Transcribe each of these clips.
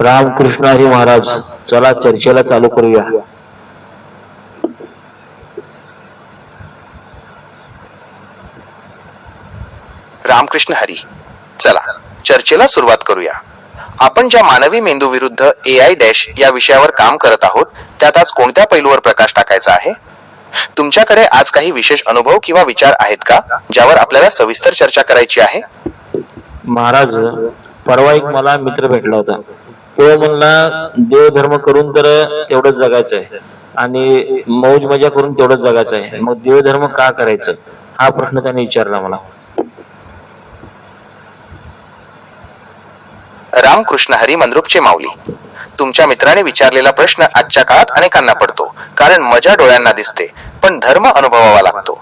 रामकृष्ण हरी महाराज. चला चर्चेला चालू करूया. रामकृष्ण हरी. चला चर्चेला सुरुवात करूया. आपण ज्या मानवी मेंदू विरुद्ध AI डॅश या विषयावर काम करत आहोत त्यात आज कोणत्या पैलूवर प्रकाश टाकायचा आहे? तुमच्याकडे आज काही विशेष अनुभव किंवा विचार आहेत का ज्यावर आपल्याला सविस्तर चर्चा करायची आहे? महाराज, परवा एक मला मित्र भेटला होता. तो म्हणला देवधर्म करून तर तेवढंच जगायचं आहे आणि मौज मजा करून तेवढंच जगायचं आहे, मग देवधर्म का करायचं हा प्रश्न त्याने विचारला मला. रामकृष्ण हरी मंद्रुपचे माऊली. तुमच्या मित्राने विचारलेला प्रश्न आजच्या काळात अनेकांना पडतो, कारण मजा डोळ्यांना दिसते पण धर्म अनुभवावा लागतो.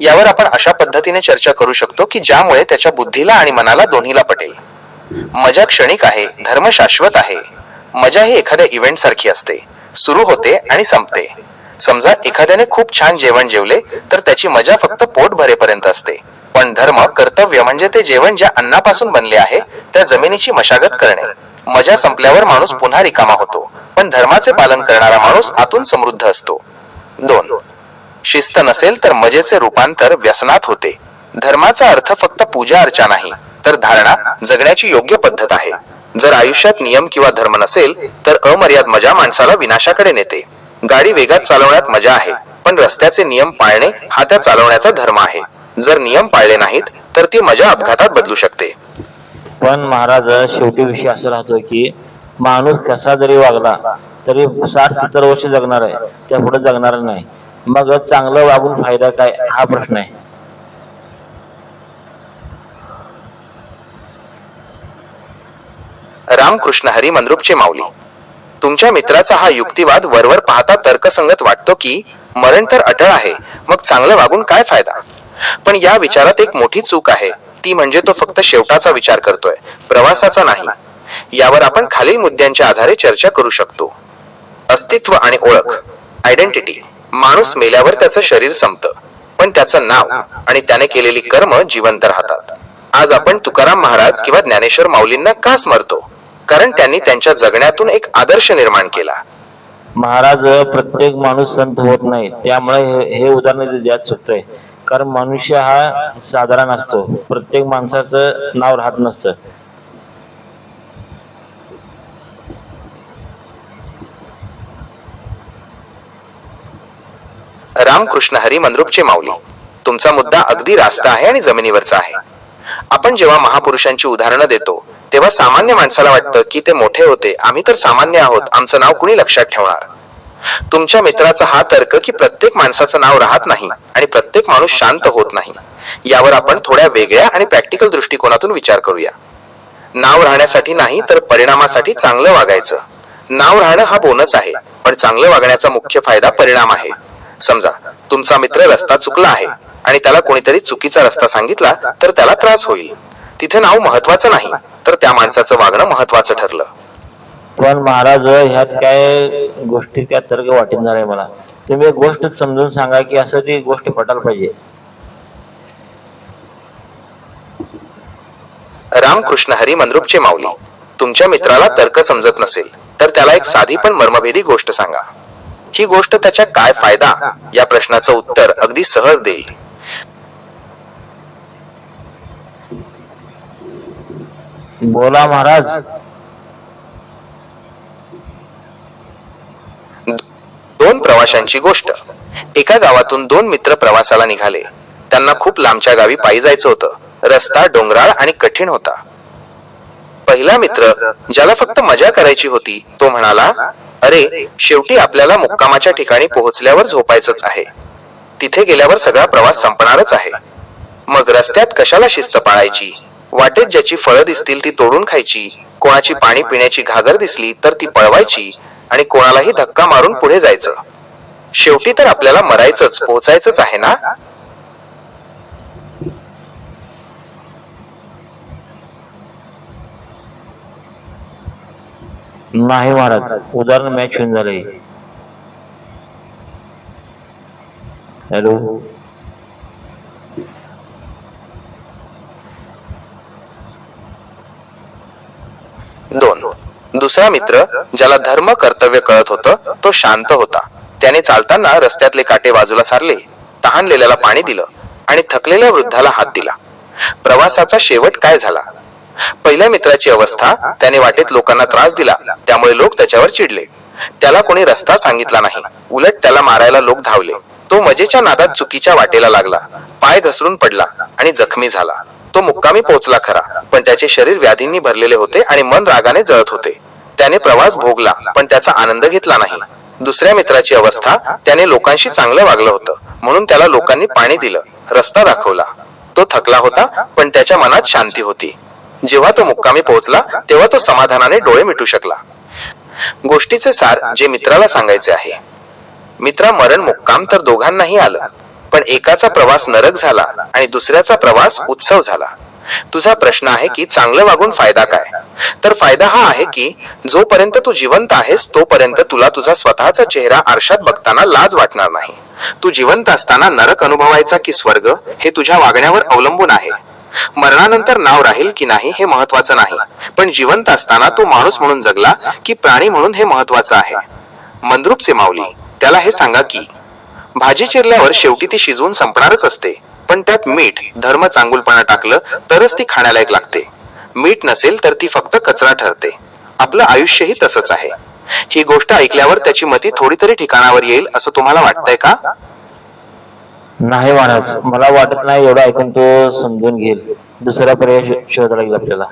यावर आपण अशा पद्धतीने चर्चा करू शकतो की ज्यामुळे त्याच्या बुद्धीला आणि मनाला दोन्हीला पटेल. मजा क्षणिक आहे, धर्म शाश्वत आहे. मजा ही एखाद्या इव्हेंट सारखी असते, सुरू होते आणि संपते. समजा एखाद्याने खूप छान जेवण जेवले तर त्याची मजा फक्त पोट भरेपर्यंत असते, पण धर्म कर्तव्य म्हणजे ते जेवण ज्या अन्नापासून बनले आहे त्या जमिनीची मशागत करणे. मजा संपल्यावर माणूस पुन्हा रिकामा होतो, पण धर्माचे पालन करणारा माणूस आतून समृद्ध असतो. 2. शिस्त नसेल तर मजेचे रूपांतर व्यसनात होते. धर्माचा अर्थ फक्त पूजा अर्चा नाही, तर धारणा, जगण्याची योग्य पद्धत आहे. जर आयुष्यात नियम किंवा धर्म नसेल तर अमर्याद मजा माणसाला विनाशाकडे नेते. गाडी वेगात चालवण्यात मजा आहे, पण रस्त्याचे नियम पाळणे हा त्या चालवण्याचा धर्म आहे. जर नियम पाळले नाहीत तर ती मजा अपघातात बदलू शकते. पण महाराज, शेवटी विषय असा राहतो की माणूस कसा जरी वागला तरी 60-70 वर्ष जगणार आहे, त्या पुढे जगणार नाही. मग चांगलं वागून फायदा काय हा प्रश्न आहे. रामकृष्ण हरी मंद्रुपचे माऊली. तुमच्या मित्राचा हा युक्तिवाद वरवर पाहता तर्कसंगत वाटतो की मरण तर अटळ आहे, मग चांगलं वागून काय फायदा. पण या विचारात एक मोठी चूक आहे, ती म्हणजे तो फक्त शेवटाचा विचार करतोय, प्रवासाचा नाही. यावर आपण खालील मुद्द्यांच्या आधारे चर्चा करू शकतो. अस्तित्व आणि ओळख, आयडेंटिटी. माणूस मेल्यावर त्याचं शरीर संपतं, पण त्याचं नाव आणि त्याने केलेली कर्म जिवंत राहतात. आज आपण तुकाराम महाराज किंवा ज्ञानेश्वर माऊलींना का स्मरतो? कारण त्यांनी त्यांच्या जगण्यातून एक आदर्श निर्माण केला. महाराज, प्रत्येक माणूस संत होत नाही, त्यामुळे हे उदाहरण द्यायला चुकतंय. कारण मनुष्य हा साधारण असतो, प्रत्येक माणसाचं नाव राहत नसतं. रामकृष्ण हरी मंद्रुपचे माऊली. तुमचा मुद्दा अगदी रास्त आहे आणि जमिनीवरचा आहे. आपण जेव्हा महापुरुषांची उदाहरणं देतो तेव्हा सामान्य माणसाला वाटतं की ते मोठे होते, आम्ही तर सामान्य आहोत, आमचं नाव कुणी लक्षात ठेवणार. तुमच्या मित्राचा हा तर्क की प्रत्येक माणसाचं नाव राहत नाही आणि प्रत्येक माणूस शांत होत नाही, यावर आपण थोड्या वेगळ्या आणि प्रॅक्टिकल दृष्टिकोनातून विचार करूया. नाव राहण्यासाठी नाही तर परिणामासाठी चांगलं वागायचं. नाव राहणं हा बोनस आहे, पण चांगलं वागण्याचा मुख्य फायदा परिणाम आहे. समजा तुमचा मित्र रस्ता चुकला आहे आणि त्याला कोणीतरी चुकीचा रस्ता सांगितला तर त्याला त्रास होईल. तिथे नाव महत्वाचं नाही, तर त्या माणसाचं वागणं महत्वाचं ठरलं. पण महाराज, ह्यात काय गोष्टी काय तर्क वाटणार आहे मला. तुम्ही एक गोष्ट समजून सांगा की असं ती गोष्ट पटायला पाहिजे. रामकृष्ण हरी मंद्रुपचे माऊली. तुमच्या मित्राला तर्क समजत नसेल तर त्याला एक साधी पण मर्मभेदी गोष्ट सांगा. ही गोष्ट त्याच्या काय फायदा या प्रश्नाचं उत्तर अगदी सहज देईल. बोला महाराज. दोन प्रवाशांची गोष्ट. एका गावातून दोन मित्र प्रवासाला निघाले. त्यांना खूप लांबच्या गावी पायी जायचं होतं. रस्ता डोंगराळ आणि कठीण होता. पहिला मित्र, ज्याला फक्त मजा करायची होती, तो म्हणाला, अरे शेवटी आपल्याला मुक्कामाच्या ठिकाणी पोहोचल्यावर झोपायचंच आहे, तिथे गेल्यावर सगळा प्रवास संपणारच आहे. मग रस्त्यात कशाला शिस्त पाळायची. वाटेत ज्याची फळं दिसतील ती तोडून खायची, कोणाची पाणी पिण्याची घागर दिसली तर ती पळवायची आणि कोणालाही धक्का मारून पुढे जायचं. शेवटी तर आपल्याला मरायचंच, पोहोचायचंच आहे ना. नाही महाराज, उदाहरण मॅच होऊन झालंय. हॅलो. 2. दुसरा मित्र ज्याला धर्म कर्तव्य कळत होतं तो शांत होता. त्याने चालताना रस्त्यातले काटे बाजूला सारले, तहानलेल्याला पाणी दिलं आणि थकलेल्या वृद्धाला हात दिला. प्रवासाचा शेवट काय झाला? पहिल्या मित्राची अवस्था, त्याने वाटेत लोकांना त्रास दिला, त्यामुळे लोक त्याच्यावर चिडले. त्याला कोणी रस्ता सांगितला नाही, उलट त्याला मारायला लोक धावले. तो मजेच्या नादात चुकीच्या वाटेला लागला, पाय घसरून पडला आणि जखमी झाला. तो मुक्कामी पोहोचला खरा, पण त्याचे शरीर व्याधींनी भरलेले होते आणि मन रागाने जळत होते. त्याने प्रवास भोगला, पण त्याचा आनंद घेतला नाही. दुसऱ्या मित्राची अवस्था, त्याने लोकांशी चांगलं वागलं होतं, म्हणून त्याला लोकांनी पाणी दिलं, रस्ता दाखवला. तो थकला होता, पण त्याच्या मनात शांती होती. जेव्हा तो मुक्कामी पोहोचला तेव्हा तो समाधानाने डोळे मिटू शकला. गोष्टीचे सार जे मित्राला सांगायचे आहे. मित्रा, मरण मुक्काम तर दोघांनाही आलं, पण एकाचा प्रवास नरक झाला आणि दुसऱ्याचा प्रवास उत्सव झाला. तुझा प्रश्न आहे की चांगलं वागून फायदा काय? तर फायदा हा आहे की जोपर्यंत तू जिवंत आहेस तोपर्यंत तुला तुझा स्वतःचा चेहरा आरशात बघताना लाज वाटणार नाही. तू जिवंत असताना नरक अनुभवायचा की स्वर्ग हे तुझ्या वागण्यावर अवलंबून आहे. मरणानंतर नाव राहील की नाही हे महत्वाचं नाही, पण जिवंत असताना तू माणूस म्हणून जगला की प्राणी म्हणून हे महत्वाचं आहे. मंद्रुपचे माऊली, त्याला हे सांगा की भाजी चिरल्यावर शेवटी ती शिजवून संपणारच असते, पण त्यात मीठ, धर्म, चांगुलपणा टाकलं तरच ती खाण्यालायक लागते. मीठ नसेल तर ती फक्त कचरा ठरते. आपलं आयुष्यही तसंच आहे. ही गोष्ट ऐकल्यावर त्याची मती थोडी तरी ठिकाणावर येईल असं तुम्हाला वाटतंय का? नाही महाराज, मला वाटत नाही एवढं ऐकून तो समजून घेईल. दुसरा पर्याय शोधायला लागेल आपल्याला.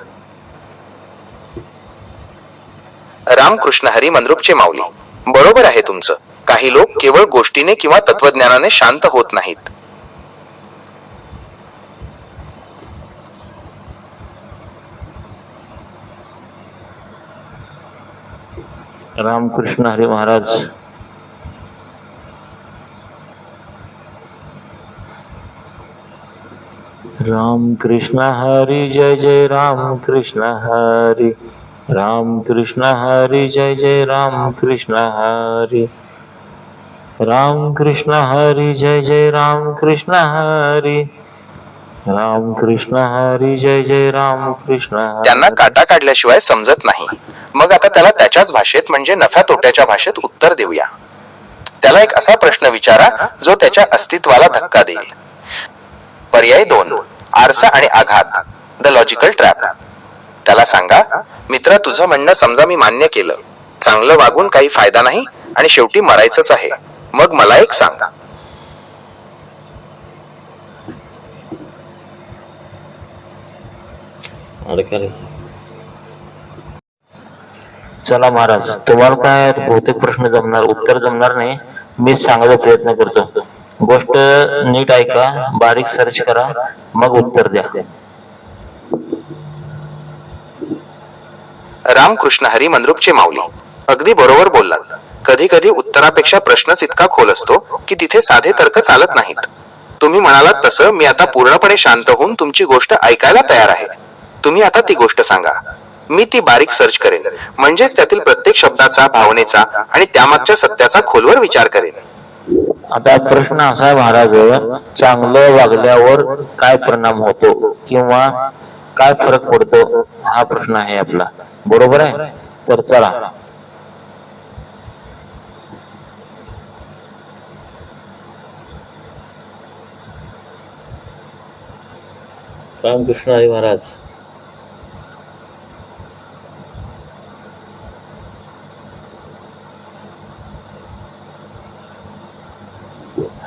रामकृष्ण हरी मंद्रुपचे माऊली, बरोबर आहे तुमचं. काही लोक केवळ गोष्टीने किंवा तत्वज्ञानाने शांत होत नाहीत. रामकृष्ण हरी महाराज. राम कृष्ण हरी जय जय राम कृष्ण हरी. राम कृष्ण हरी जय जय राम कृष्ण हरी. राम कृष्ण हरी जय जय राम कृष्ण हरी. राम कृष्ण हरी जय जय राम कृष्ण हरी. त्यांना काटा काढल्याशिवाय समजत नाही. मग आता त्याला त्याच्याच भाषेत म्हणजे नफ्या तोट्याच्या भाषेत उत्तर देऊया. त्याला एक असा प्रश्न विचारा जो त्याच्या अस्तित्वाला धक्का देईल. पर्याय 2, आरसा आणि आघात, द लॉजिकल ट्रॅप. त्याला सांगा, मित्रा, तुझं म्हणणं समजा मी मान्य केलं. चांगलं वागून काही फायदा नाही आणि शेवटी मरायचंच आहे. मग मला एक सांग. चला महाराज, तुम्हाला काय बहुतेक प्रश्न जमणार, उत्तर जमणार नाही. मी सांगायचा प्रयत्न करतो. गोष्ट नीट ऐका, बारीक सर्च करा, मग उत्तर द्या. रामकृष्ण हरी मंद्रुपचे माऊली, अगदी बरोबर बोललात. कधी कधी उत्तरापेक्षा प्रश्नच इतका खोल असतो की तिथे साधे तर्क चालत नाहीत. तुम्ही म्हणालात तसं मी आता पूर्णपणे शांत होऊन तुमची गोष्ट ऐकायला तयार आहे. तुम्ही आता ती गोष्ट सांगा. मी ती बारीक सर्च करेन, म्हणजेच त्यातील प्रत्येक शब्दाचा, भावनेचा आणि त्यामागच्या सत्याचा खोलवर विचार करेन. आता प्रश्न असा आहे महाराज, चांगलं वागल्यावर काय परिणाम होतो किंवा काय फरक पडतो, हा प्रश्न आहे आपला. बरोबर आहे? तर चला. रामकृष्ण हरी महाराज.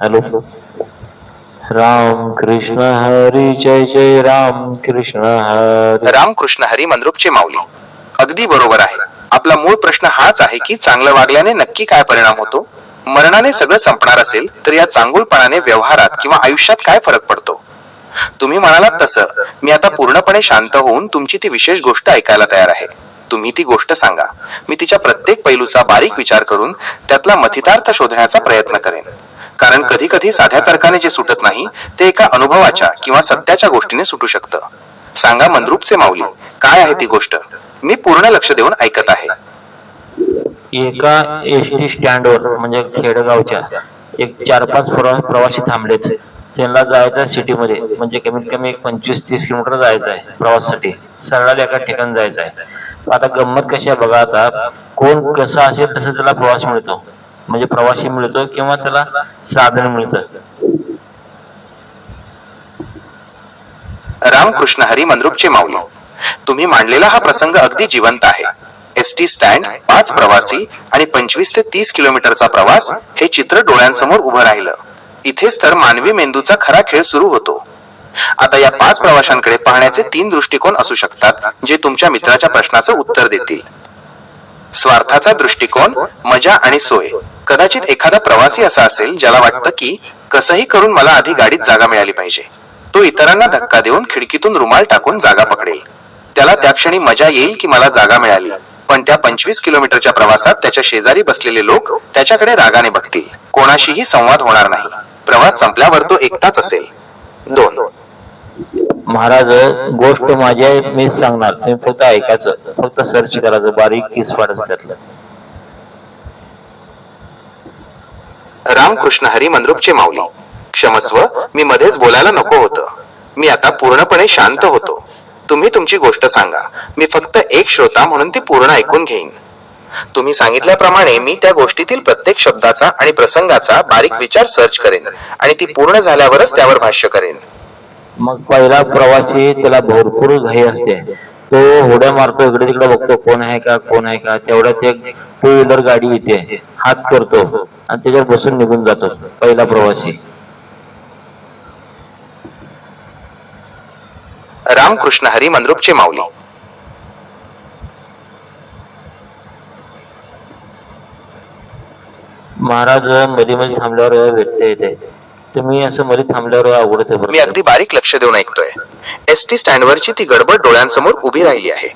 हॅलो. राम कृष्ण हरी जय जय राम कृष्ण हरी. रामकृष्ण हरी मंद्रुपचे माऊली, अगदी बरोबर आहे. आपला मूळ प्रश्न हाच आहे की चांगलं वागल्याने नक्की काय परिणाम होतो. मरणाने सगळं संपणार असेल तर या चांगुलपणाने व्यवहारात किंवा आयुष्यात काय फरक पडतो. तुम्ही म्हणालात तसं मी आता पूर्णपणे शांत होऊन तुमची ती विशेष गोष्ट ऐकायला तयार आहे. तुम्ही ती गोष्ट सांगा. मी तिच्या प्रत्येक पैलूचा बारीक विचार करून त्यातला मथितार्थ शोधण्याचा प्रयत्न करेन. कारण कधी कधी साध्या तर्काने जे सुटत नाही ते एका अनुभवाच्या किंवा सत्याच्या गोष्टीने सुटू शकतं. सांगा मंद्रुपचे माऊली, काय आहे ती गोष्ट? मी पूर्ण लक्ष देऊन ऐकत आहे. एका एसटी स्टँडवर म्हणजे खेडगावच्या एक 4-5 प्रवासी थांबलेत. त्यांना जायचं सिटीमध्ये, म्हणजे कमीत कमी 25-30 किलोमीटर जायचं आहे प्रवासासाठी. सरळाला एका ठिकाणी जायचं आहे. आता गंमत कशी आहे बघा, आता कोण कसं असेल तसं त्याला प्रवास मिळतो, म्हणजे प्रवासी मिळतो किंवा त्याला साधन मिळतं. रामकृष्ण हरी मंद्रुपचे माऊली, तुम्ही मांडलेला हा प्रसंग अगदी जिवंत आहे. एसटी स्टँड, 5 प्रवासी आणि 25 ते 30 किलोमीटरचा प्रवास हे चित्र डोळ्यांसमोर उभं राहिलं. इथेच तर मानवी मेंदूचा खरा खेळ सुरू होतो. आता या 5 प्रवाशांकडे पाहण्याचे 3 दृष्टिकोन असू शकतात, जे तुमच्या मित्राच्या प्रश्नाचं उत्तर देतील. स्वार्थाचा दृष्टिकोन, मजा आणि सोय. कदाचित एखादा प्रवासी असा असेल ज्याला वाटतं की कसंही करून मला आधी गाडीत जागा मिळाली पाहिजे. तो इतरांना धक्का देऊन खिडकीतून रुमाल टाकून जागा पकडेल. त्याला त्या क्षणी मजा येईल की मला जागा मिळाली, पण त्या 25 किलोमीटरच्या प्रवासात त्याच्या शेजारी बसलेले लोक त्याच्याकडे रागाने बघतील. कोणाशीही संवाद होणार नाही. प्रवास संपल्यावर तो एकटाच असेल. 2. महाराज, गोष्ट माझी आहे, मीच सांगणार, तुम्ही फक्त ऐकायचं, फक्त सर्च करायचं, बारीक किसपाट त्यातलं. रामकृष्ण हरी मंद्रुपचे माऊली, क्षमस्व, मी मध्येच बोलायला नको होतं. मी आता पूर्णपणे शांत होतो. तुम्ही तुमची गोष्ट सांगा. मी फक्त एक श्रोता म्हणून ती पूर्ण ऐकून घेईन. तुम्ही सांगितल्याप्रमाणे मी त्या गोष्टीतील प्रत्येक शब्दाचा आणि प्रसंगाचा बारीक विचार सर्च करेन आणि ती पूर्ण झाल्यावरच त्यावर भाष्य करेन. मग पहिला प्रवासी, त्याला भरपूर घाई असते, तो होड्या मारतो, इकडे तिकडे बघतो कोण आहे का कोण आहे का. तेवढ्यात एक 2 व्हीलर गाडी येते, हात करतो आणि त्याच्यावर बसून निघून जातो पहिला प्रवासी. रामकृष्ण हरी मंद्रुपचे माऊली, महाराज, मध्ये मध्ये थांबल्यावर व्यत्यय येते. तुम्ही असं मध्ये थांबल्यावर अवघड मी होते. अगदी बारीक लक्ष देऊन ऐकतोय. एसटी स्टँडवरची ती गडबड डोळ्यांसमोर उभी राहिली आहे.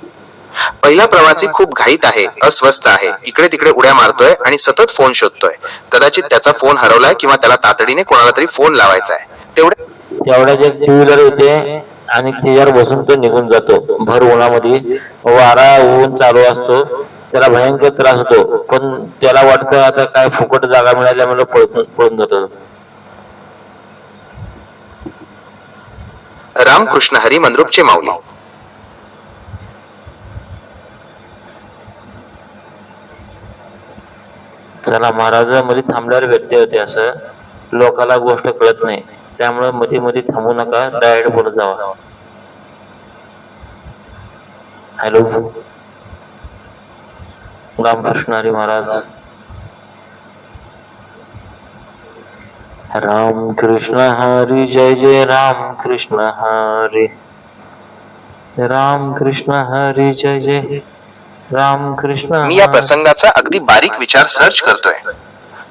पहिला प्रवासी खूप घाईत आहे, अस्वस्थ आहे, इकडे तिकडे उड्या मारतोय आणि सतत फोन शोधतोय. कदाचित त्याचा फोन हरवलाय किंवा त्याला तातडीने कोणाला तरी फोन लावायचा आहे. तेवढ्यात एक 2 व्हीलर येते आणि त्याच्यावर बसून तो निघून जातो. भर उन्हामध्ये, वारा ऊन चालू असतो, त्याला भयंकर त्रास होतो, पण त्याला वाटतं आता काय फुकट जागा मिळाल्यामुळे पळून जातो. रामकृष्ण हरी मंद्रुपचे माऊली, चला महाराज, मध्ये थांबल्यावर व्यत्यय होते, असं लोकाला गोष्ट कळत नाही, त्यामुळे मध्ये मध्ये थांबू नका, डायरेक्ट बोलत जावा. हॅलो, रामकृष्ण हरी महाराज. रामकृष्ण हरी, जय जय रामकृष्ण हरी. रामकृष्ण हरी, जय जय रामकृष्ण. मी या प्रसंगाचा अगदी बारीक विचार सर्च करतोय.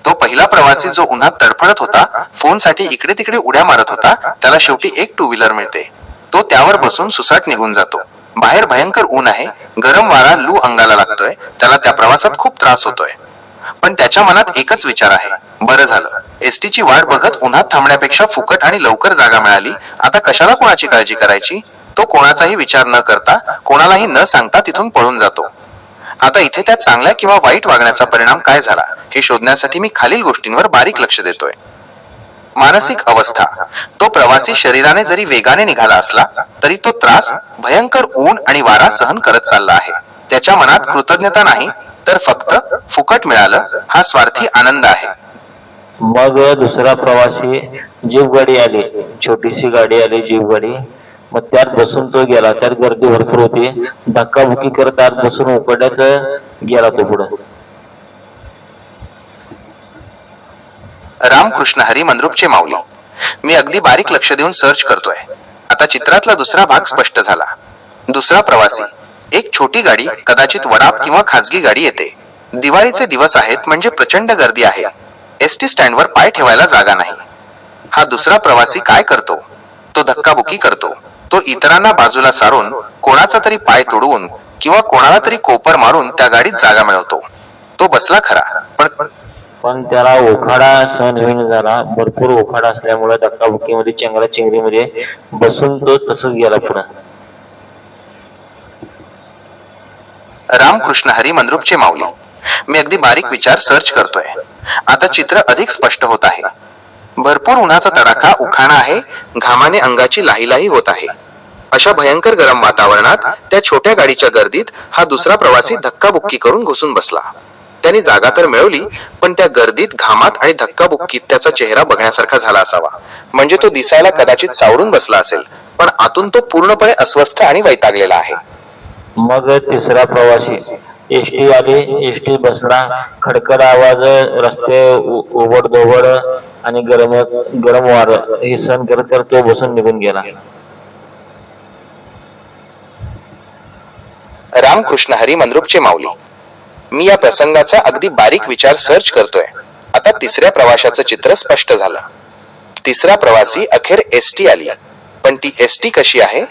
तो पहिला प्रवासी जो उन्हात तडफडत होता, फोनसाठी इकडे तिकडे उड्या मारत होता, त्याला शेवटी एक 2 व्हीलर मिळते. तो त्यावर बसून सुसाट निघून जातो. बाहेर भयंकर ऊन आहे, गरम वारा लू अंगाला लागतोय, त्याला त्या प्रवासात खूप त्रास होतोय. पण त्याच्या मनात एकच विचार आहे, बरं झालं, एसटीची वाट बघत उन्हात थांबण्यापेक्षा फुकट आणि लवकर जागा मिळाली, आता कशाला कोणाची काळजी करायची. तो कोणाचाही विचार न करता, कोणालाही न सांगता तिथून पळून जातो. आता इथे त्या चांगल्या किंवा वाईट वागण्याचा परिणाम काय झाला हे शोधण्यासाठी मी खालील गोष्टींवर बारीक लक्ष देतोय. मानसिक अवस्था. तो प्रवासी शरीराने जरी वेगाने निघाला असला तरी तो त्रास, भयंकर ऊन आणि वारा सहन करत चालला आहे. त्याच्या मनात कृतज्ञता नाही, तर फक्त फुकट मिळालं हा स्वार्थी आनंद आहे. मग दुसरा प्रवासी, जीप गाडी आली, छोटीशी गाडी आली, जीप गाडी. मग त्यात बसून तो गेला. त्यात गर्दी भरपूर होती, धक्काबुक्की करत त्यात बसून उकड्यात गेला तो पुढे. रामकृष्ण हरी मंद्रुपचे माऊली, मी अगदी बारीक लक्ष देऊन सर्च करतोय. आता चित्रातला दुसरा भाग स्पष्ट झाला. दुसरा प्रवासी, एक छोटी गाडी, कदाचित वडाप किंवा खाजगी गाडी येते. दिवाळीचे दिवस आहेत म्हणजे प्रचंड गर्दी आहे. एसटी स्टँडवर पाय ठेवायला जागा नाही. हा दुसरा प्रवासी काय करतो? तो धक्काबुक्की करतो. तो इतरांना बाजूला सारून, कोणाचा तरी पाय तोडवून किंवा कोणाला तरी कोपर मारून त्या गाडीत जागा मिळवतो. तो बसला खरा, पण त्याला ओखाडा सहन होईन झाला. भरपूर ओखाडा असल्यामुळे धक्काबुक्कीमध्ये, चेंगरा चिंगरीमध्ये बसून तो तसंच गेला पुढे. रामकृष्ण हरी मंद्रुपचे माऊली, मी अगदी बारीक विचार सर्च करतोय. आता चित्र अधिक स्पष्ट होत आहे. भरपूर उन्हाचा तडाखा, उखाणा आहे, घामाने अंगाची लाहीलाही होत आहे. अशा भयंकर गरम वातावरणात त्या छोट्या गाडीच्या गर्दीत हा दुसरा प्रवासी धक्काबुक्की करून घुसून बसला. त्याने जागा तर मिळवली, पण त्या गर्दीत, घामात आणि धक्काबुक्कीत त्याचा चेहरा बघण्यासारखा झाला असावा. म्हणजे तो दिसायला कदाचित सावरून बसला असेल, पण आतून तो पूर्णपणे अस्वस्थ आणि वैतागलेला आहे. मग तिसरा प्रवासी. एसटी आली, एसटी बसला. खडखड आवाज, रस्ते ओबडधोबड आणि गरम वारं हे सहन करत करत तो बसून निघून गेला. रामकृष्ण हरी मंद्रुपचे माऊली. मी या प्रसंगाचा अगदी बारीक विचार सर्च करतोय. आता तिसऱ्या प्रवाशाचं चित्र स्पष्ट झालं. तिसरा प्रवासी अखेर एसटी आली, पण ती एसटी कशी आहे?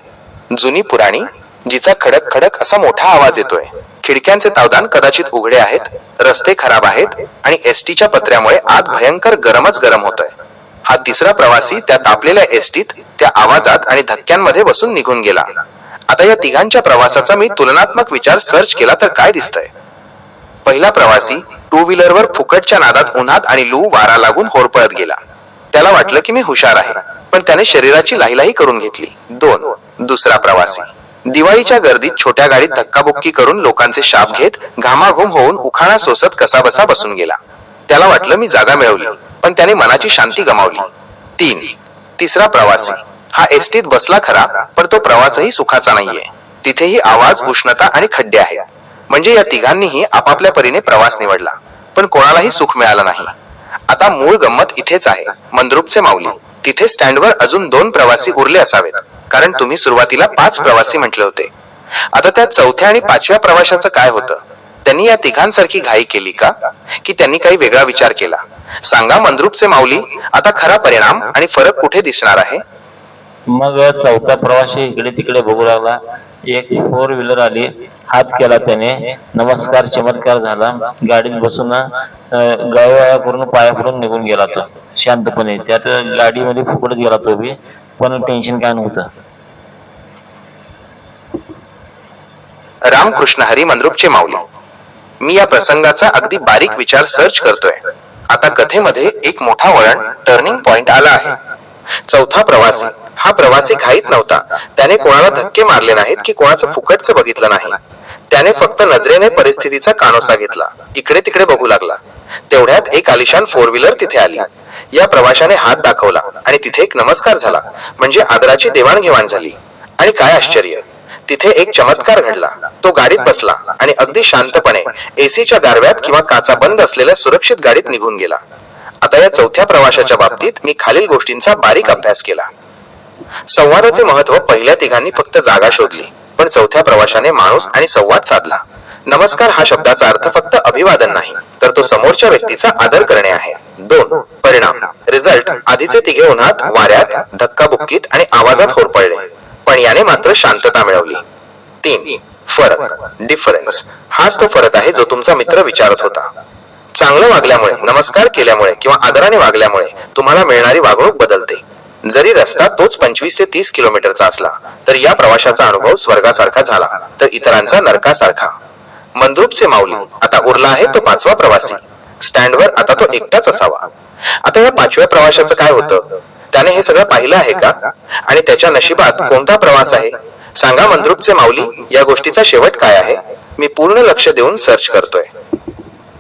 जुनी पुराणी, जिचा खडक खडक असा मोठा आवाज येतोय. खिडक्यांचे तावदान कदाचित उघडे आहेत, रस्ते खराब आहेत आणि एसटीच्या पत्र्यामुळे आत भयंकर गरमच गरम होतोय. हा तिसरा प्रवासी त्या तापलेल्या एसटीत, त्या आवाजात आणि धक्क्यांमध्ये बसून निघून गेला. आता या तिघांच्या प्रवासाचा मी तुलनात्मक विचार सर्च केला तर काय दिसतंय? पहिला प्रवासी टू व्हीलरवर फुकटच्या नादात उन्हात आणि लू वारा लागून होरपळत गेला. त्याला वाटलं की मी हुशार आहे, पण त्याने शरीराची लाहीलाही करून घेतली. 2. दुसरा प्रवासी दिवाळीच्या गर्दीत छोट्या गाडीत धक्काबुक्की करून लोकांचे शाप घेत घामाघूम होऊन उखाणा सोसत कसाबसा बसून गेला. त्याला वाटलं मी जागा मिळवली, पण त्याने मनाची शांती गमावली. 3. तिसरा प्रवासी हा एसटीत बसला खरा, पण तो प्रवासही सुखाचा नाहीये. तिथेही आवाज, उष्णता आणि खड्डे आहेत. म्हणजे या तिघांनीही आपापल्या परीने प्रवास निवडला, पण कोणालाही सुख मिळालं नाही. आता मूळ गंमत इथेच आहे. मंद्रुपचे माऊली, तिथे स्टँडवर अजून 2 प्रवासी उरले असावेत, कारण तुम्ही सुरुवातीला 5 प्रवासी म्हटले होते. आता त्या चौथ्या आणि 5व्या प्रवाशाचं काय होतं? त्यांनी या तिघांसारखी घाई केली का, की त्यांनी काही वेगळा विचार केला? सांगा मंद्रुपचे माऊली, आता खरा परिणाम आणि फरक कुठे दिसणार आहे? मग चौथा प्रवासी इकडे तिकडे बघू लागला. एक 4 व्हीलर आली, हात केला त्याने, नमस्कार, चमत्कार झाला. गाडीत बसून गायवाया करून पाया पडून निघून गेला तो शांतपणे. त्यात गाडीमध्ये फुकट गेला तो बी, पण टेन्शन काय नव्हतं. रामकृष्ण हरी मंद्रुपचे माऊली. मी या प्रसंगाचा अगदी बारीक विचार सर्च करतोय. आता कथेमध्ये एक मोठा वळण, टर्निंग पॉइंट आला आहे. चौथा प्रवासी हा प्रवासी घाईत नव्हता. त्याने कोणाला धक्के मारले नाहीत की कोणाचं फुकटचं बघितलं नाही. त्याने फक्त नजरेने परिस्थितीचा कानोसा घेतला, इकडे तिकडे बघू लागला. तेवढ्यात एक आलिशान 4 व्हीलर तिथे आली. या प्रवाशाने हात दाखवला आणि तिथे एक नमस्कार झाला. म्हणजे आदराची देवाणघेवाण झाली. आणि काय आश्चर्य, तिथे एक चमत्कार घडला. तो गाडीत बसला आणि अगदी शांतपणे एसीच्या गारव्यात किंवा काचा बंद असलेल्या सुरक्षित गाडीत निघून गेला. आता या चौथ्या प्रवाशाच्या बाबतीत मी खालील गोष्टींचा बारीक अभ्यास केला. संवादाचे महत्व पहिल्या तिघांनी फक्त जागा शोधली, पण चौथ्या प्रवाशाने माणूस आणि संवाद साधला. नमस्कार हा शब्दाचा अर्थ फक्त अभिवादन नाही, तर तो समोरच्या व्यक्तीचा आदर करणे आहे. 2. परिणाम, रिझल्ट. आधीचे तिघे उन्हात, वाऱ्यात, धक्काबुक्कीत आणि आवाजात होरपळले, पण याने मात्र शांतता मिळवली. 3. फरक, डिफरन्स. हाच तो फरक आहे जो तुमचा मित्र विचारत होता. चांगलं वागल्यामुळे, नमस्कार केल्यामुळे किंवा आदराने वागल्यामुळे तुम्हाला मिळणारी वागणूक बदलते. जरी रस्ता तोच 25 ते 30 किलोमीटरचा असला, तर या प्रवाशाचा अनुभव स्वर्गासारखा झाला, तर इतरांचा नरकासारखा. मंद्रुपचे माऊली, आता उरला आहे तो 5वा प्रवासी. स्टँडवर आता तो एकटाच असावा. आता या 5व्या प्रवाशाचं काय होतं? त्याने हे सगळं पाहिलं आहे का? आणि त्याच्या नशिबात कोणता प्रवास आहे? सांगा मंद्रुपचे माऊली, या गोष्टीचा शेवट काय आहे? मी पूर्ण लक्ष देऊन सर्च करतोय.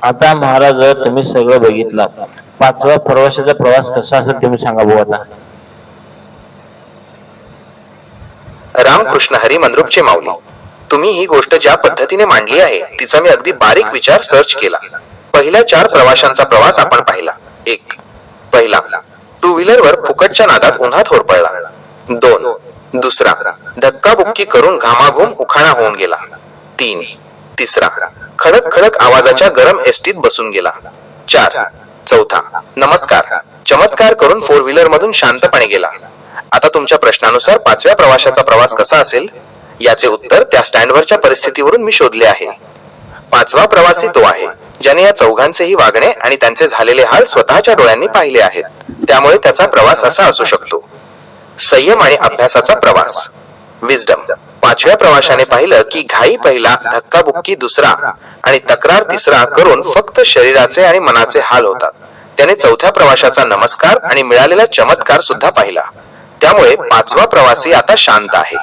आता महाराज, तुम्ही सगळं बघितलं. 5व्या प्रवाशाचा प्रवास कसा असेल तुम्ही सांगा बघू आता. रामकृष्ण हरी मंद्रुपचे माऊली, तुम्ही ही गोष्ट ज्या पद्धतीने मांडली आहे तिचा मी अगदी बारीक विचार सर्च केला. पहिल्या 4 प्रवाशांचा प्रवास आपण पाहिला. 1. पहिला, 2 व्हीलरवर फुकटच्या नादात उन्हात होरपळला. 2. दुसरा, धक्काबुक्की करून घामाघूम उखाणा होऊन गेला. 3. तिसरा, खडक खडक आवाजाच्या गरम एसटीत बसून गेला. 4. चौथा, नमस्कार, चमत्कार करून 4 व्हीलर मधून शांतपणे गेला. आता तुमच्या प्रश्नानुसार 5व्या प्रवाशाचा प्रवास कसा असेल? याचे उत्तर त्या स्टँडवरच्या परिस्थितीवरून मी शोधले आहे. 5वा प्रवासी तो आहे ज्याने या चौघांचेही वागणे आणि त्यांचे झालेले हाल स्वतःच्या डोळ्यांनी पाहिले आहेत. त्यामुळे त्याचा प्रवास असा असू शकतो. संयम आणि अभ्यासाचा प्रवास, विजडम. 5व्या प्रवाशाने पाहिलं की घाई पहिला, धक्काबुक्की दुसरा आणि तक्रार तिसरा करून फक्त शरीराचे आणि मनाचे हाल होतात. त्याने 4थ्या प्रवाशाचा नमस्कार आणि मिळालेला चमत्कार सुद्धा पाहिला. त्यामुळे 5वा प्रवासी आता शांत आहे.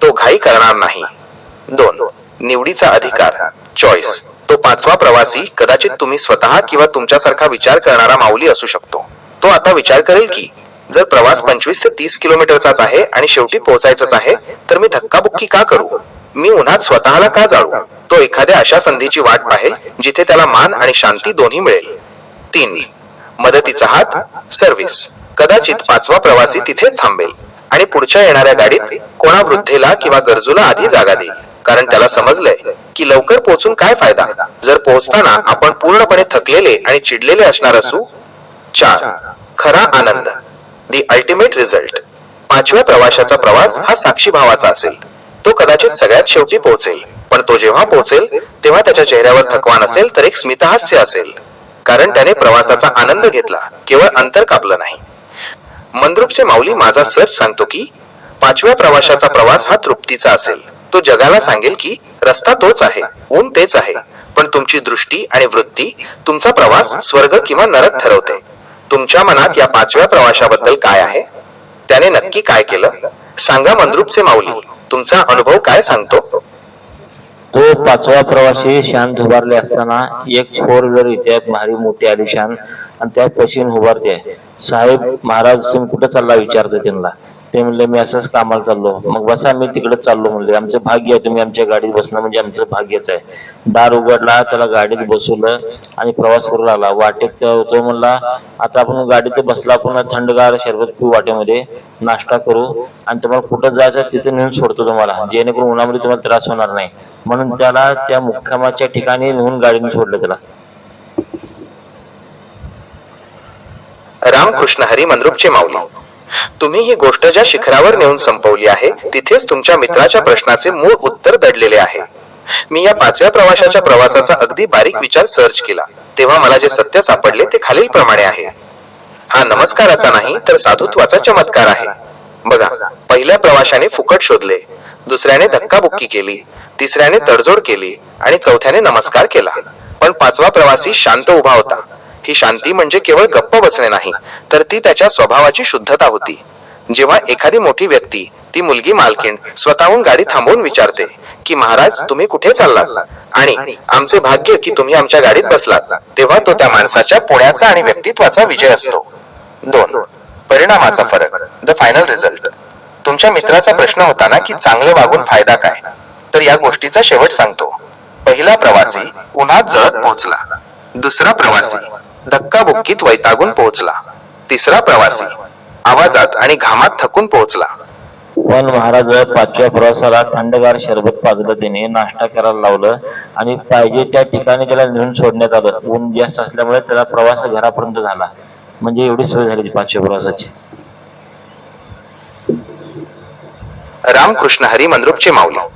तो घाई करणार नाही. 2. निवडीचा अधिकार, चॉईस. तो पाचवा प्रवासी कदाचित तुम्ही स्वतः किंवा तुमच्यासारखा विचार करणारा माऊली असू शकतो. तो आता विचार करेल की जर प्रवास 25 ते 30 किलोमीटरचाच आहे आणि शेवटी पोहोचायचंच आहे तर मी धक्काबुक्की का करू, मी उन्हात स्वतःला का जाळू. तो एखाद्या अशा संधीची वाट पाहेल जिथे त्याला मान आणि शांती दोन्ही मिळेल. 3. मदतीचा हात, सर्व्हिस. कदाचित पाचवा प्रवासी तिथेच थांबेल आणि पुढच्या येणाऱ्या गाडीत कोणा वृद्धेला किंवा गरजूला आधी जागा देईल, कारण त्याला समजलंय की लवकर पोहोचून काय फायदा जर पोहोचताना आपण पूर्णपणे थकलेले आणि चिडलेले असणार असू. 4. खरा आनंद, दी अल्टिमेट रिझल्ट. पाचव्या प्रवाशाचा प्रवास हा साक्षी भावाचा असेल. तो कदाचित सगळ्यात शेवटी पोहोचेल, पण तो जेव्हा पोहोचेल तेव्हा त्याच्या चेहऱ्यावर थकवा नसेल तर एक स्मितहास्य असेल, कारण त्याने प्रवासाचा आनंद घेतला, केवळ अंतर कापलं नाही. मंद्रुपचे माऊली माझा सर्च सांगतो की पाचव्या प्रवाशाचा प्रवास हा तृप्तीचा असेल. तो जगाला सांगेल की रस्ता तोच आहे, ऊन तेच आहे, पण तुमची दृष्टी आणि वृत्ती तुमचा प्रवास स्वर्ग किंवा नरक ठरवते. तुमच्या मनात या पाचव्या प्रवाशाबद्दल काय आहे, त्याने नक्की काय केलं, सांगा मंद्रुपचे माऊली. तुमचा अनुभव काय सांगतो? तो पाचवा प्रवासी शांत उभारले असताना एक 4 व्हीलर इथे भारी मोठी आलिशान आणि त्या पशीन उभारते. साहेब महाराज तुम्ही कुठे चालला विचारते त्यांना. ते म्हणले मी असंच कामाला चाललो. मग बसा मी तिकडे चाललो म्हणले. आमचं भाग्य आहे तुम्ही आमच्या गाडीत बसणं म्हणजे आमचं भाग्यच आहे. दार उघडला, त्याला गाडीत बसवलं आणि प्रवास करू लागला. वाटेत तो म्हणला आता आपण गाडीत बसला, पुन्हा थंडगार शरबत पिऊ वाटेमध्ये, नाश्ता करू आणि तुम्हाला कुठं जायचं तिथे नेऊन सोडतो तुम्हाला, जेणेकरून उन्हामध्ये तुम्हाला त्रास होणार नाही. म्हणून त्याला त्या मुक्कामाच्या ठिकाणी नेऊन गाडीने सोडलं त्याला. रामकृष्ण हरी मंद्रुपचे माऊली, तुम्ही ही गोष्ट ज्या शिखरावर नेऊन संपवली आहे तिथेच तुमच्या मित्राच्या प्रश्नाचे मूळ उत्तर दडलेले आहे. मी या पाचव्या प्रवाशाच्या प्रवासाचा अगदी बारीक विचार सर्च केला तेव्हा मला जे सत्य सापडले ते खालील प्रमाणे आहे. हा नमस्काराचा नाही तर साधुत्वाचा चमत्कार आहे. बघा, पहिल्या प्रवाशाने फुकट शोधले, दुसऱ्याने धक्काबुक्की केली, तिसऱ्याने तडजोड केली आणि चौथ्याने नमस्कार केला. पण पाचवा प्रवासी शांत उभा होता. ही शांती म्हणजे केवळ गप्प बसणे नाही, तर ती त्याच्या स्वभावाची शुद्धता होती. जेव्हा एखादी मोठी व्यक्ती, ती मुलगी मालकीण, स्वतःहून गाडी थांबवून विचारते की महाराज तुम्ही कुठे चाललात आणि आमचे भाग्य की तुम्ही आमच्या गाडीत बसलात, तेव्हा तो त्या माणसाच्या पुण्याचा आणि व्यक्तित्वाचा विजय असतो. 2. परिणामाचा फरक, द फायनल रिझल्ट. तुमच्या मित्राचा प्रश्न होता ना की चांगलं वागून फायदा काय, तर या गोष्टीचा शेवट सांगतो. पहिला प्रवासी उन्हात जळत पोहोचला. दुसरा प्रवासी धक्काबुक्कीत वैतागून पोहोचला. तिसरा प्रवासी आवाजात आणि घामात थकून पोहोचला. पण महाराज पाचव्या प्रवासाला थंडगार शरबत पाजलं, त्याने नाश्ता करायला लावलं आणि पाहिजे त्या ठिकाणी त्याला नेऊन सोडण्यात आलं. ऊन जास्त असल्यामुळे त्याला प्रवास घरापर्यंत झाला. म्हणजे एवढी सोय झाली पाचव्या प्रवासाची. रामकृष्ण हरी मंद्रुपचे माऊली,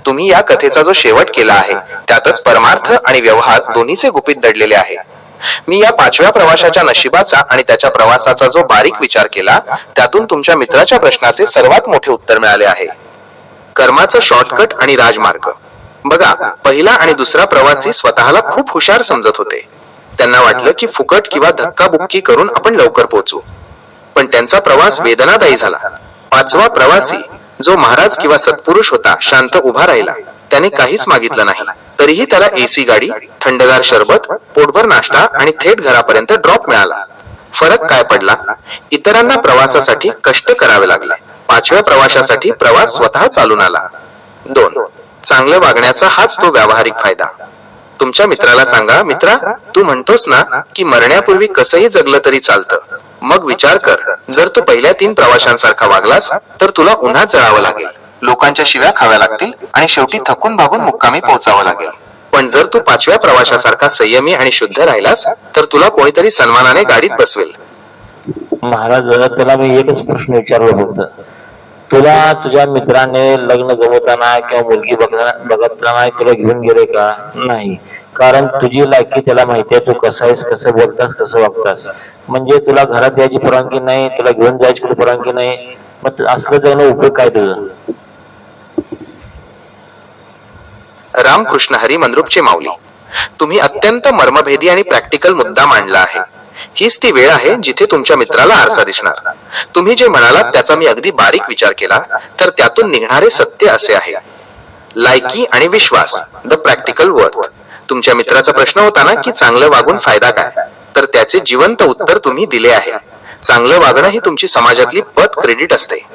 तुम्ही या कथेचा जो शेवट केला आहे त्यातच परमार्थ आणि व्यवहार दोन्हीचे गुपित दडलेले आहे. मी या पाचव्या प्रवाशाच्या नशिबाचा आणि त्याच्या प्रवासाचा जो बारीक विचार केला त्यातून तुमच्या मित्राच्या प्रश्नाचे सर्वात मोठे उत्तर मिळाले आहे. कर्माचं शॉर्टकट आणि राजमार्ग. बघा, पहिला आणि दुसरा प्रवासी स्वतःला खूप हुशार समजत होते. त्यांना वाटलं की फुकट किंवा धक्काबुक्की करून आपण लवकर पोहोचू, पण त्यांचा प्रवास वेदनादायी झाला. पाचवा प्रवासी जो महाराज किंवा सत्पुरुष होता शांत उभा राहिला. त्याने काहीच मागितलं नाही, तरीही त्याला एसी गाडी, थंडगार शरबत, पोटभर नाश्ता आणि थेट घरापर्यंत ड्रॉप मिळाला. फरक काय पडला? इतरांना प्रवासासाठी कष्ट करावे लागले, पाचव्या प्रवाशासाठी प्रवास स्वतः चालून आला. 2. चांगलं वागण्याचा हाच तो व्यावहारिक फायदा. तुमच्या मित्राला सांगा, मित्रा तू म्हणतोस ना की मरण्यापूर्वी कसंही जगलं तरी चालतं, मग विचार कर, जर तू पहिल्या 3 प्रवाशांसारखा वागलास तर तुला उन्हात जळावं लागेल, लोकांच्या शिव्या खाव्या लागतील आणि शेवटी थकून भागून मुक्कामी पोहोचावं लागेल. पण जर तू पाचव्या प्रवाशासारखा संयमी आणि शुद्ध राहिलास तर तुला कोणीतरी सन्मानाने गाडीत बसवेल. महाराज त्याला मी एकच प्रश्न विचारलो फक्त, तुला तुझ्या मित्राने लग्न जमवताना किंवा मुलगी बघताना तुला घेऊन गेले का? नाही, कारण तुझी लायकी त्याला माहिती आहे, तू कसा आहेस, कसं बोलतास, कसं वागतास. म्हणजे तुला घरात यायची परवानगी नाही, तुला घेऊन जायची कुठे परवानगी नाही, मग असलं जगणं उपयोग काय तुझं? रामकृष्ण हरी मंद्रुपचे माऊली, तुम्ही अत्यंत मर्मभेदी आणि प्रॅक्टिकल मुद्दा मांडला आहे. हीच ती वेळ आहे जिथे तुमच्या मित्राला आरसा दिसणार. तुम्ही जे म्हणालात त्याचा मी अगदी बारीक विचार केला तर त्यातून निघणारे सत्य असे आहे. लायकी आणि विश्वास, द प्रॅक्टिकल वर्थ. तुमच्या मित्राचा प्रश्न होता ना की चांगलं वागून फायदा काय, तर त्याचे जिवंत उत्तर तुम्ही दिले आहे. चांगलं वागणं ही तुमची समाजातली पत क्रेडिट असते.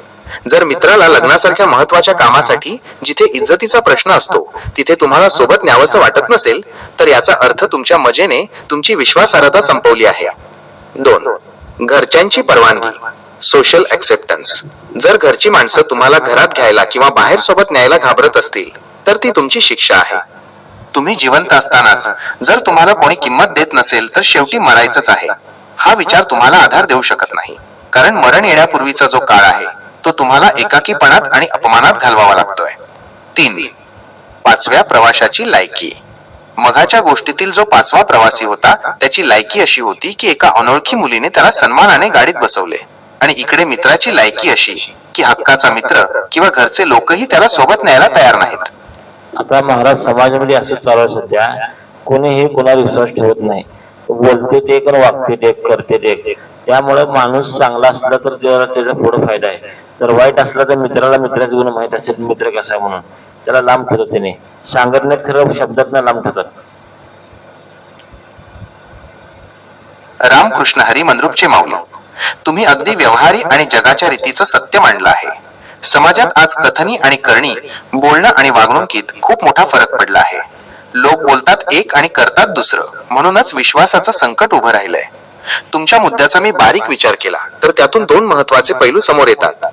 जर मित्राला लग्नासारख्या महत्वाच्या कामासाठी जिथे इज्जतीचा प्रश्न असतो तिथे तुम्हाला सोबत न्यावंसं वाटत नसेल तर याचा अर्थ तुमच्या मजेने तुमची विश्वासार्हता संपवली आहे. 2. घरच्यांची परवानगी, सोशल ऍक्सेप्टन्स. जर घरची माणसं तुम्हाला घरात घ्यायला किंवा बाहेर सोबत न्यायला घाबरत असतील तर ती तुमची शिक्षा आहे. तुम्ही जिवंत असतानाच जर तुम्हाला कोणी किंमत देत नसेल तर शेवटी मरायचंच आहे. हा विचार तुम्हाला आधार देऊ शकत नाही, कारण मरण येण्यापूर्वीचा जो काळ आहे तो तुम्हाला एकाकीपणात आणि अपमानात घालवावा लागतोय. 3. 5व्या प्रवाशाची लायकी. मघाच्या गोष्टीतील जो 5वा प्रवासी होता त्याची लायकी अशी होती की एका अनोळखी मुलीने त्याला सन्मानाने गाडीत बसवले, आणि इकडे मित्राची लायकी अशी की हक्काचा मित्र किंवा घरचे लोकही त्याला सोबत न्यायला तयार नाहीत. आता महाराज समाजामध्ये असं चालू आहे सध्या, कोणीही कोणावर विश्वास ठेवत नाही. बोलते ते एक, वागते ते एक, करते ते एक. त्यामुळे माणूस चांगला असला तर त्याचा पुढे फायदा आहे, तर वाईट असला तर मित्राला मित्राचे गुण माहित असेल, मित्र कसा आहे म्हणून त्याला लांब ठेवतात. त्याने सांगत नाहीत खरं, शब्दात ना लांब ठेवतात. रामकृष्ण हरी मंद्रुपचे माऊली, तुम्ही अगदी व्यवहारी आणि जगाच्या रीतीचं सत्य मांडलं आहे. समाजात आज कथनी आणि करणी, बोलणं आणि वागणुकीत खूप मोठा फरक पडला आहे. लोक बोलतात एक आणि करतात दुसरं, म्हणूनच विश्वासाचं संकट उभं राहिलंय. तुमच्या मुद्द्याचा मी बारीक विचार केला तर त्यातून 2 महत्वाचे पैलू समोर येतात.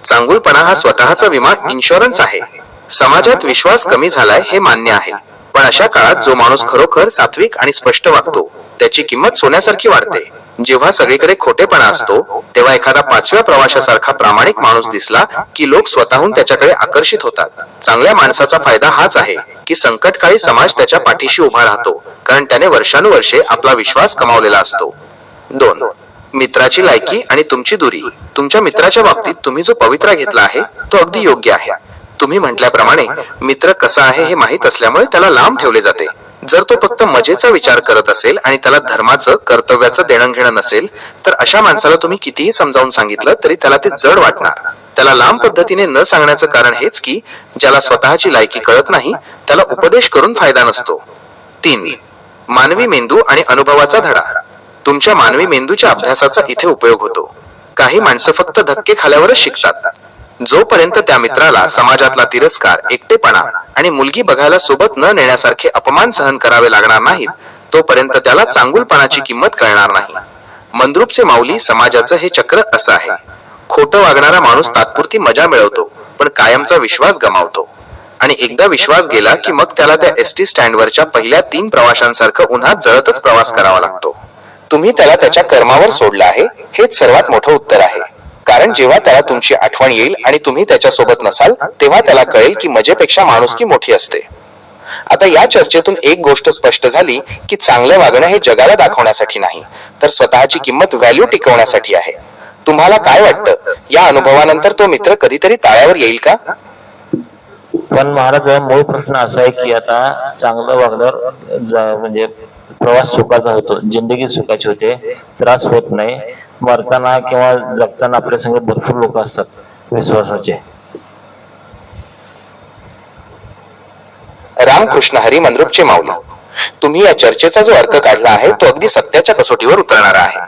चांगुलपणा हा स्वतःचा विमा, इन्शुरन्स आहे. समाजात विश्वास कमी झालाय हे मान्य आहे, पण अशा काळात जो माणूस खरोखर सात्विक आणि स्पष्ट वागतो त्याची किंमत सोन्यासारखी वाढते. जेव्हा सगळीकडे खोटेपणा असतो तेव्हा एखादा 5व्या प्रवाशासारखा प्रामाणिक माणूस दिसला की लोक स्वतःहून त्याच्याकडे आकर्षित होतात. चांगल्या माणसाचा फायदा हाच आहे की संकटकाळी समाज त्याच्या पाठीशी उभा राहतो, कारण त्याने वर्षानुवर्षे आपला विश्वास कमावलेला असतो. 2. मित्राची लायकी आणि तुमची दुरी. तुमच्या मित्राच्या बाबतीत तुम्ही जो पवित्रा घेतला आहे तो अगदी योग्य आहे. तुम्ही म्हटल्याप्रमाणे मित्र कसा आहे हे माहीत असल्यामुळे त्याला लांब ठेवले जाते. जर तो फक्त मजेचा विचार करत असेल आणि त्याला धर्माचं, कर्तव्याचं देणं घेणं नसेल तर अशा माणसाला तुम्ही कितीही समजावून सांगितलं तरी त्याला ते जड वाटणार. त्याला लांब पद्धतीने न सांगण्याचं कारण हेच की ज्याला स्वतःची लायकी कळत नाही त्याला उपदेश करून फायदा नसतो. 3. मानवी मेंदू आणि अनुभवाचा धडा. तुमच्या मानवी मेंदूच्या अभ्यासाचा इथे उपयोग होतो. काही माणसं फक्त धक्के खाल्यावरच शिकतात. जोपर्यंत त्या मित्राला समाजातला तिरस्कार, एकटेपणा आणि मुलगी बघायला सोबत न नेण्यासारखे अपमान सहन करावे लागणार नाहीत तोपर्यंत त्याला चांगुलपणाची किंमत कळणार नाही. मंद्रुपचे माऊली, समाजाचं हे चक्र असं आहे. खोटं वागणारा माणूस तात्पुरती मजा मिळवतो पण कायमचा विश्वास गमावतो, आणि एकदा विश्वास गेला की मग त्याला त्या एसटी स्टँडवरच्या पहिल्या 3 प्रवाशांसारखं उन्हात जळतच प्रवास करावा लागतो. तुम्ही त्याला त्याच्या कर्मावर सोडलं आहे हेच सर्वात मोठं उत्तर आहे, कारण जेव्हा त्याला तुमची आठवण येईल आणि तुम्ही त्याच्या सोबत नसाल तेव्हा त्याला कळेल की मजेपेक्षा माणुसकी मोठी असते. आता या चर्चेतून एक गोष्ट स्पष्ट झाली की चांगलं वागणं हे जगाला दाखवण्यासाठी नाही तर स्वतःची किंमत, व्हॅल्यू टिकवण्यासाठी आहे. तुम्हाला काय वाटतं, या अनुभवानंतर तो मित्र कधीतरी ताळ्यावर येईल का? पण महाराज, मूळ प्रश्न असा आहे की आता चांगलं वागल्यावर म्हणजे प्रवास सुखाचा होतो, जिंदगी सुखाची होते, त्रास होत नाही. मरताना किंवा जगताना आपल्या संग भरपूर लोक असतात विश्वासाचे. रामकृष्ण हरी मंद्रुपचे माऊली, तुम्ही या चर्चेचा जो अर्थ काढला आहे तो अगदी सत्याच्या कसोटीवर उतरणारा आहे.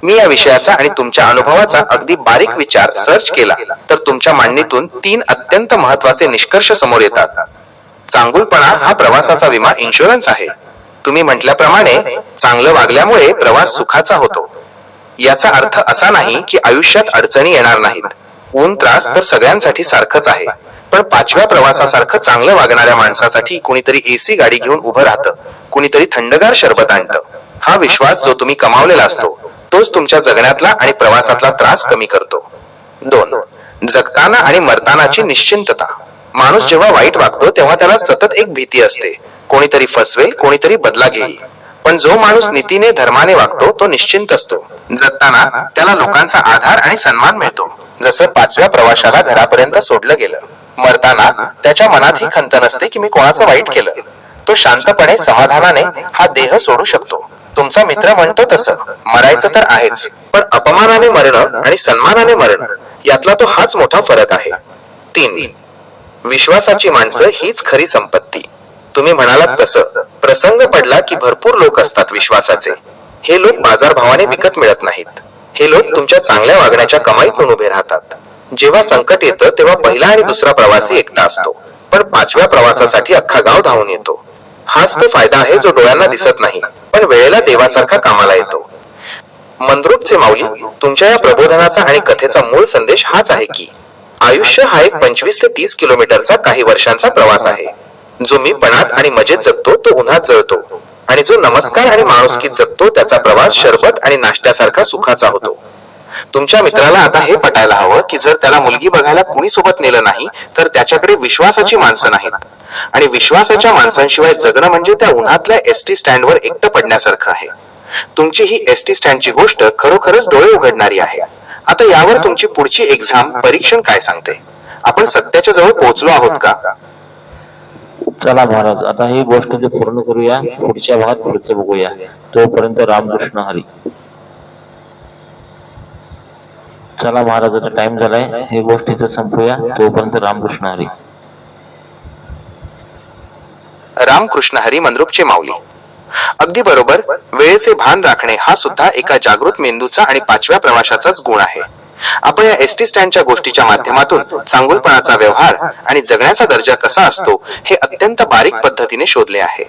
मी या विषयाचा आणि तुमच्या अनुभवाचा अगदी बारीक विचार सर्च केला तर तुमच्या मांडणीतून 3 अत्यंत महत्वाचे निष्कर्ष समोर येतात. चांगुलपणा हा प्रवासाचा विमा, इन्शुरन्स आहे. तुम्ही म्हटल्याप्रमाणे चांगलं वागल्यामुळे प्रवास सुखाचा होतो. याचा अर्थ असा नाही की आयुष्यात अडचणी येणार नाहीत. ऊन, त्रास तर सगळ्यांसाठी सारखंच आहे, पण 5व्या प्रवासासारखं चांगलं वागणाऱ्या माणसासाठी कुणीतरी एसी गाडी घेऊन उभं राहतं, कुणीतरी थंडगार शरबत आणतं. हा विश्वास जो तुम्ही कमावलेला असतो तोच तुमच्या जगण्यातला आणि प्रवासातला त्रास कमी करतो. 2. जगताना आणि मरतानाची निश्चिंतता. माणूस जेव्हा वाईट वागतो तेव्हा त्याला सतत एक भीती असते, कोणीतरी फसवेल, कोणीतरी बदला घेईल. पण जो माणूस नीतीने, धर्माने वागतो तो निश्चिंत असतो. जगताना त्याला लोकांचा आधार आणि सन्मान मिळतो, जसं 5व्या प्रवाशाला घरापर्यंत सोडलं गेलं. मरताना त्याच्या मनात ही खंत नसते की मी कोणाचं वाईट केलं. तो शांतपणे, समाधानाने हा देह सोडू शकतो. तुमचा मित्र म्हणतो तसं मरायचं तर आहेच, पण अपमानाने मरणं आणि सन्मानाने मरणं यातला तो हाच मोठा फरक आहे. 3. विश्वासाची माणसं हीच खरी संपत्ती. तुम्ही म्हणालात तसं प्रसंग पडला की भरपूर लोक असतात विश्वासाचे. हे लोक बाजारभावाने विकत मिळत नाहीत. हे लोक तुमच्या चांगल्या वागण्याच्या कमाईतून उभे राहतात. जेव्हा संकट येतं तेव्हा पहिला आणि दुसरा प्रवासी एकटा असतो, पण 5व्या प्रवासासाठी अख्खा गाव धावून येतो. हाच तो फायदा आहे जो डोळ्यांना दिसत नाही, पण वेळेला देवासारखा कामाला येतो. मंद्रुपचे माऊली, तुमच्या या प्रबोधनाचा आणि कथेचा मूळ संदेश हाच आहे की आयुष्य हा एक 25 ते 30 किलोमीटरचा काही वर्षांचा प्रवास आहे. जो मी पणात आणि मजेत जगतो तो उन्हात जळतो, आणि जो नमस्कार आणि माणुसकीत जगतो त्याचा प्रवास शरबत आणि नाश्त्यासारखा सुखाचा होतो. तुमच्या मित्राला आता हे पटायला हवं की जर त्याला मुलगी बघायला कुणी सोबत नेलं नाही तर त्याच्याकडे विश्वासाची माणसं नाहीत, आणि विश्वासाच्या माणसांशिवाय जगणं म्हणजे त्या उन्हातल्या एसटी स्टँडवर एकटं पडण्यासारखं आहे. तुमची ही एसटी स्टँडची गोष्ट खरोखरच डोळे उघडणारी आहे. आता यावर तुमची पुढची एक्झाम परीक्षण काय सांगते? आपण सत्याच्या जवळ पोहोचलो आहोत का? चला महाराज, आता ही गोष्ट जे पूर्ण करूया, पुढच्या भागात पुढचं बघूया. तोपर्यंत रामकृष्ण हरी. चला महाराज, आता टाइम झालाय, ही गोष्ट इथं संपूया. तोपर्यंत रामकृष्ण हरी. रामकृष्ण हरी मंद्रुपचे माऊली. अगदी बरोबर. वेळेचे भान राखणे हा सुद्धा एका जागृत मेंदूचा आणि 5व्या प्रवाशाचाच गुण आहे. आपण या एसटी स्टँडच्या गोष्टीच्या माध्यमातून चांगुलपणाचा व्यवहार आणि जगण्याचा दर्जा कसा असतो हे अत्यंत बारीक पद्धतीने शोधले आहे.